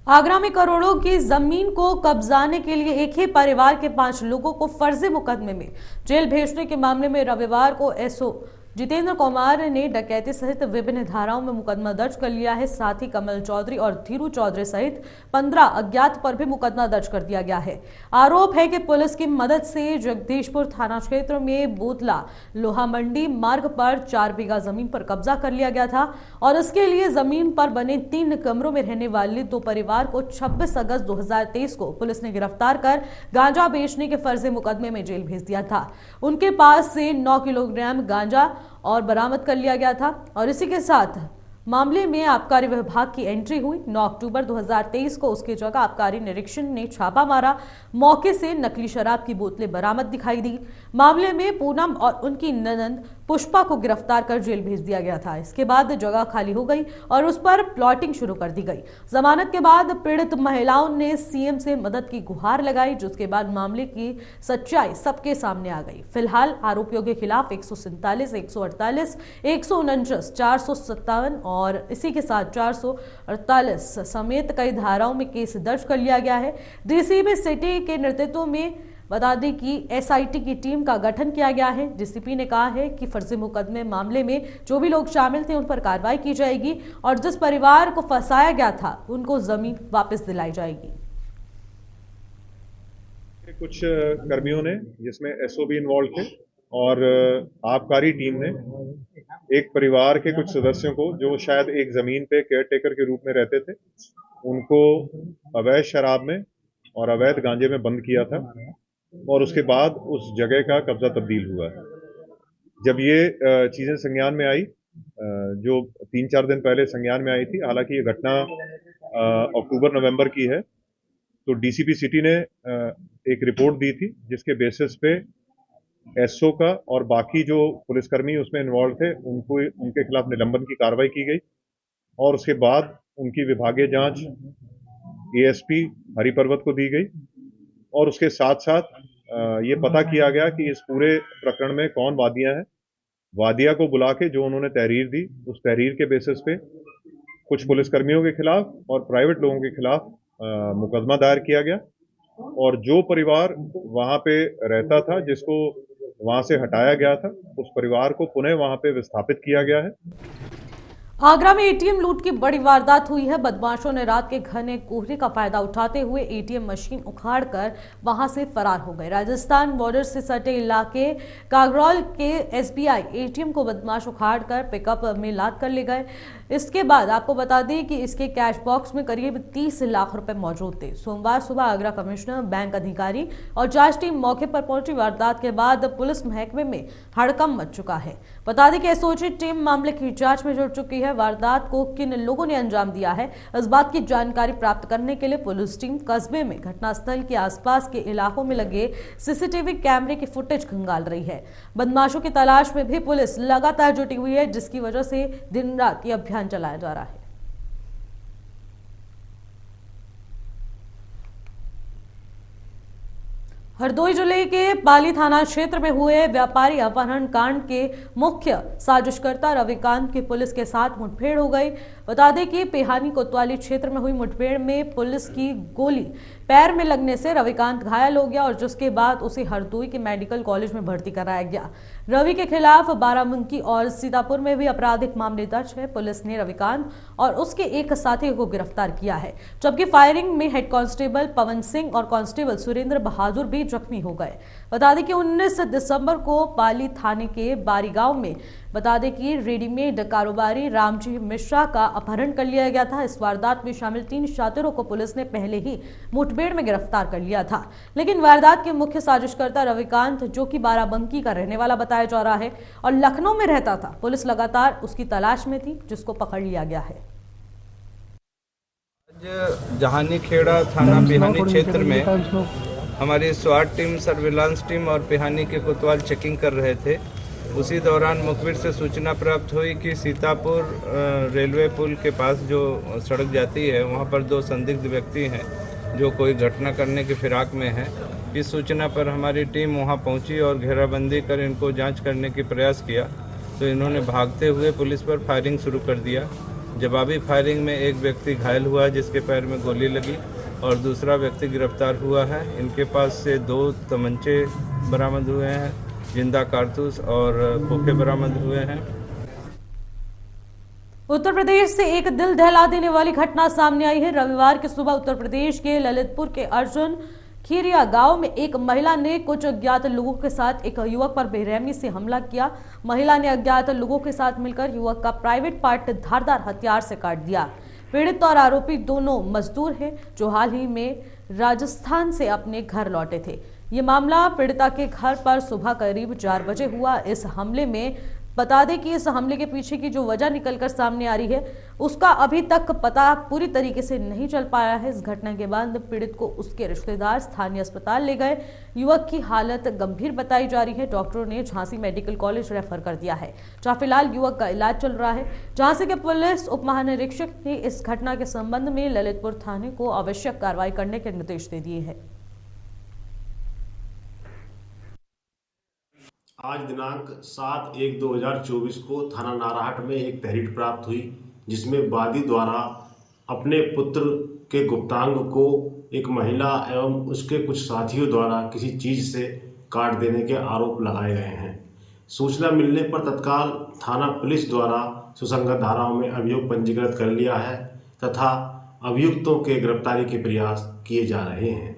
आगरा में करोड़ों की जमीन को कब्जाने के लिए एक ही परिवार के 5 लोगों को फर्जी मुकदमे में जेल भेजने के मामले में रविवार को एसओ जितेंद्र कुमार ने डकैती सहित विभिन्न धाराओं में मुकदमा दर्ज कर लिया है। साथ ही कमल चौधरी और धीरू चौधरी सहित 15 अज्ञात पर भी मुकदमा दर्ज कर दिया गया है। आरोप है कि पुलिस की मदद से जगदीशपुर थाना क्षेत्र में बोतला लोहा मंडी मार्ग पर 4 बीघा जमीन पर कब्जा कर लिया गया था और इसके लिए जमीन पर बने 3 कमरों में रहने वाले 2 परिवार को 26 अगस्त 2023 को पुलिस ने गिरफ्तार कर गांजा बेचने के फर्जी मुकदमे में जेल भेज दिया था। उनके पास से 9 किलोग्राम गांजा और बरामद कर लिया गया था और इसी के साथ मामले में आबकारी विभाग की एंट्री हुई। 9 अक्टूबर 2023 को उसकी जगह आबकारी निरीक्षण ने छापा मारा। मौके से नकली शराब की बोतलें बरामद दिखाई दी। मामले में पूनम और उनकी ननंद पुष्पा को गिरफ्तार कर जेल भेज दिया गया था। इसके बाद जगह खाली हो गई और उस पर प्लॉटिंग शुरू कर दी गई। जमानत के बाद पीड़ित महिलाओं ने सीएम से मदद की गुहार लगाई, जिसके बाद मामले की सच्चाई सबके सामने आ गई। फिलहाल आरोपियों के खिलाफ 147, 148, 149, 457 और इसी के साथ 448 समेत कई धाराओं में केस दर्ज कर लिया गया है। डीसीपी सिटी के नेतृत्व में बता दें कि एसआईटी की टीम का गठन किया गया है। डीसीपी ने कहा है कि फर्जी मुकदमे मामले में जो भी लोग शामिल थे उन पर कार्रवाई की जाएगी और जिस परिवार को फंसाया गया था उनको जमीन वापस दिलाई जाएगी। कुछ कर्मियों ने, जिसमें एसओ भी इन्वॉल्व थे और आबकारी टीम ने एक परिवार के कुछ सदस्यों को, जो शायद एक जमीन पे केयरटेकर के रूप में रहते थे, उनको अवैध शराब में और अवैध गांजे में बंद किया था और उसके बाद उस जगह का कब्जा तब्दील हुआ है। जब ये चीजें संज्ञान में आई, जो 3-4 दिन पहले संज्ञान में आई थी, हालांकि ये घटना अक्टूबर-नवंबर की है, तो डीसीपी सिटी ने एक रिपोर्ट दी थी जिसके बेसिस पे एसओ का और बाकी जो पुलिसकर्मी उसमें इन्वॉल्व थे उनके खिलाफ निलंबन की कार्रवाई की गई और उसके बाद उनकी विभागीय जांच एएसपी हरिपर्वत को दी गई और उसके साथ साथ ये पता किया गया कि इस पूरे प्रकरण में कौन वादियां हैं। वादिया को बुला के जो उन्होंने तहरीर दी, उस तहरीर के बेसिस पे कुछ पुलिसकर्मियों के खिलाफ और प्राइवेट लोगों के खिलाफ मुकदमा दायर किया गया और जो परिवार वहां पे रहता था, जिसको वहां से हटाया गया था, उस परिवार को पुनः वहां पे विस्थापित किया गया है। आगरा में एटीएम लूट की बड़ी वारदात हुई है। बदमाशों ने रात के घने कोहरे का फायदा उठाते हुए एटीएम मशीन उखाड़कर वहां से फरार हो गए। राजस्थान बॉर्डर से सटे इलाके कागरौल के एसबीआई एटीएम को बदमाश उखाड़कर पिकअप में लाद कर ले गए। इसके बाद आपको बता दें कि इसके कैश बॉक्स में करीब 30 लाख रुपए मौजूद थे। सोमवार सुबह आगरा कमिश्नर, बैंक अधिकारी और जांच टीम मौके पर पहुंची। वारदात के बाद पुलिस महकमे में हड़कंप मच चुका है। बता दें कि एसओजी टीम मामले की जांच में जुट चुकी है। वारदात को किन लोगों ने अंजाम दिया है, इस बात की जानकारी प्राप्त करने के लिए पुलिस टीम कस्बे में घटनास्थल के आसपास के इलाकों में लगे सीसीटीवी कैमरे की फुटेज खंगाल रही है। बदमाशों की तलाश में भी पुलिस लगातार जुटी हुई है, जिसकी वजह से दिन रात ये अभियान चलाया जा रहा है। हरदोई जिले के पाली थाना क्षेत्र में हुए व्यापारी अपहरण कांड के मुख्य साजिशकर्ता रविकांत की पुलिस के साथ मुठभेड़ हो गई। बता दें कि पेहानी कोतवाली क्षेत्र में हुई मुठभेड़ में पुलिस की गोली पैर में लगने से रविकांत घायल हो गया और जिसके बाद उसे हरदोई के मेडिकल कॉलेज में भर्ती कराया गया। रवि के खिलाफ बाराबंकी और सीतापुर में भी आपराधिक मामले दर्ज है। पुलिस ने रविकांत और उसके एक साथी को गिरफ्तार किया है, जबकि फायरिंग में हेड कांस्टेबल पवन सिंह और कांस्टेबल सुरेंद्र बहादुर भी जख्मी हो गए। बता दें कि 19 दिसंबर को पाली थाने के बारी गांव में बता दें कि रेडीमेड कारोबारी रामजी मिश्रा का अपहरण कर लिया गया था। इस वारदात में शामिल 3 शातिरों को पुलिस ने पहले ही मुठभेड़ में गिरफ्तार कर लिया था, लेकिन वारदात के मुख्य साजिशकर्ता रविकांत, जो कि बाराबंकी का रहने वाला बताया जा रहा है और लखनऊ में रहता था, पुलिस लगातार उसकी तलाश में थी, जिसको पकड़ लिया गया है। जहानी खेड़ा थाना पिहानी क्षेत्र में हमारी स्वाट टीम, सर्विलांस टीम और पिहानी के कोतवाल चेकिंग कर रहे थे। उसी दौरान मुखबिर से सूचना प्राप्त हुई कि सीतापुर रेलवे पुल के पास जो सड़क जाती है, वहां पर 2 संदिग्ध व्यक्ति हैं जो कोई घटना करने की फिराक में हैं। इस सूचना पर हमारी टीम वहां पहुंची और घेराबंदी कर इनको जांच करने की प्रयास किया, तो इन्होंने भागते हुए पुलिस पर फायरिंग शुरू कर दिया, जवाबी फायरिंग में एक व्यक्ति घायल हुआ है जिसके पैर में गोली लगी और दूसरा व्यक्ति गिरफ्तार हुआ है। इनके पास से 2 तमंचे बरामद हुए हैं, जिंदा कारतूस और खोखे बरामद हुए हैं। उत्तर प्रदेश से एक दिल दहला देने वाली घटना सामने आई है। रविवार की सुबह उत्तर प्रदेश के ललितपुर के अर्जुन खीरिया गांव में एक महिला ने कुछ अज्ञात लोगों के साथ एक युवक पर बेरहमी से हमला किया। महिला ने अज्ञात लोगों के साथ मिलकर युवक का प्राइवेट पार्ट धारदार हथियार से काट दिया। पीड़ित और आरोपी दोनों मजदूर हैं जो हाल ही में राजस्थान से अपने घर लौटे थे। ये मामला पीड़िता के घर पर सुबह करीब 4 बजे हुआ। इस हमले में बता दें कि इस हमले के पीछे की जो वजह निकलकर सामने आ रही है उसका अभी तक पता पूरी तरीके से नहीं चल पाया है। इस घटना के बाद पीड़ित को उसके रिश्तेदार स्थानीय अस्पताल ले गए। युवक की हालत गंभीर बताई जा रही है। डॉक्टरों ने झांसी मेडिकल कॉलेज रेफर कर दिया है, जहां फिलहाल युवक का इलाज चल रहा है। झांसी के पुलिस उप महानिरीक्षक ने इस घटना के संबंध में ललितपुर थाने को आवश्यक कार्रवाई करने के निर्देश दे दिए हैं। आज दिनांक 7/1/2024 को थाना नाराहट में एक तहरीर प्राप्त हुई जिसमें वादी द्वारा अपने पुत्र के गुप्तांग को एक महिला एवं उसके कुछ साथियों द्वारा किसी चीज से काट देने के आरोप लगाए गए हैं। सूचना मिलने पर तत्काल थाना पुलिस द्वारा सुसंगत धाराओं में अभियोग पंजीकृत कर लिया है तथा अभियुक्तों के गिरफ्तारी के प्रयास किए जा रहे हैं।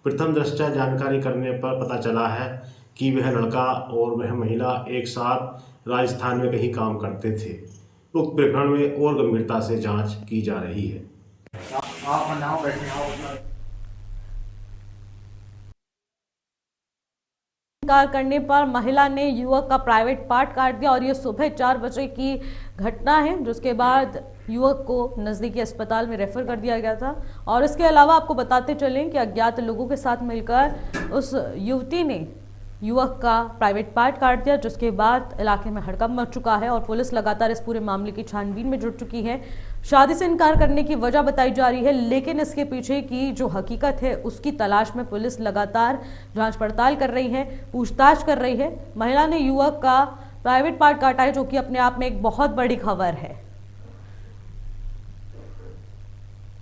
प्रथम दृष्टया जानकारी करने पर पता चला है कि वह लड़का और वह महिला एक साथ राजस्थान में कहीं काम करते थे। उक्त प्रकरण में और गंभीरता से जांच की जा रही है। इनकार करने पर महिला ने युवक का प्राइवेट पार्ट काट दिया और ये सुबह 4 बजे की घटना है, जिसके बाद युवक को नजदीकी अस्पताल में रेफर कर दिया गया था। और इसके अलावा आपको बताते चलें कि अज्ञात लोगों के साथ मिलकर उस युवती ने युवक का प्राइवेट पार्ट काट दिया, जिसके बाद इलाके में हड़कंप मच चुका है और पुलिस लगातार इस पूरे मामले की छानबीन में जुट चुकी है। शादी से इनकार करने की वजह बताई जा रही है, लेकिन इसके पीछे की जो हकीकत है उसकी तलाश में पुलिस लगातार जांच पड़ताल कर रही है, पूछताछ कर रही है। महिला ने युवक का प्राइवेट पार्ट काटा है, जो कि अपने आप में एक बहुत बड़ी खबर है।